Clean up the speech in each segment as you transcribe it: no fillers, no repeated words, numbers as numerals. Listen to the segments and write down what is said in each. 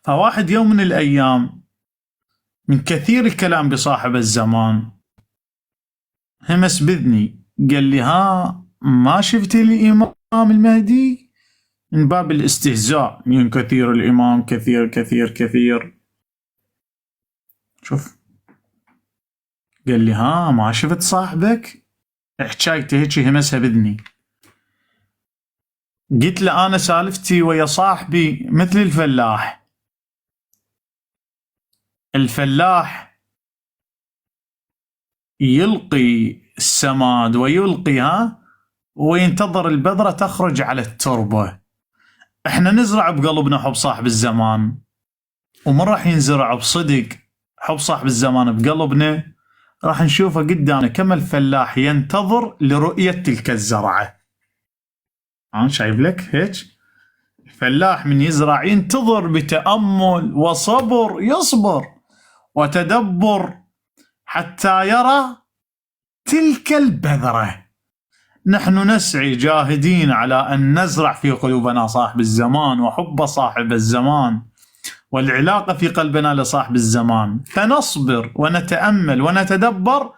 فواحد يوم من الأيام من كثير الكلام بصاحب الزمان همس بذني، قال لي: ها ما شفتي الإمام المهدي؟ من باب الاستهزاء، من كثير الإمام كثير كثير كثير. شوف، قال لي: ها ما شفت صاحبك؟ حكايته هيك همسها بذني. قلت له: أنا سالفتي ويا صاحبي مثل الفلاح. الفلاح يلقي السماد ويلقيها وينتظر البذرة تخرج على التربة. احنا نزرع بقلبنا حب صاحب الزمان، ومن راح ينزرع بصدق حب صاحب الزمان بقلبنا راح نشوفه قدامنا كما الفلاح ينتظر لرؤية تلك الزرعة. شايف لك هيك؟ الفلاح من يزرع ينتظر بتأمل وصبر، يصبر وتدبر حتى يرى تلك البذرة. نحن نسعي جاهدين على أن نزرع في قلوبنا صاحب الزمان وحب صاحب الزمان والعلاقة في قلبنا لصاحب الزمان، فنصبر ونتأمل ونتدبر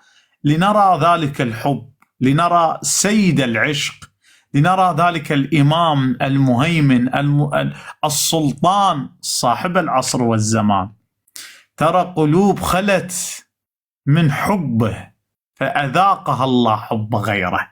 لنرى ذلك الحب، لنرى سيد العشق، لنرى ذلك الإمام المهيمن السلطان صاحب العصر والزمان. ترى قلوب خلت من حبه فأذاقها الله حب غيره.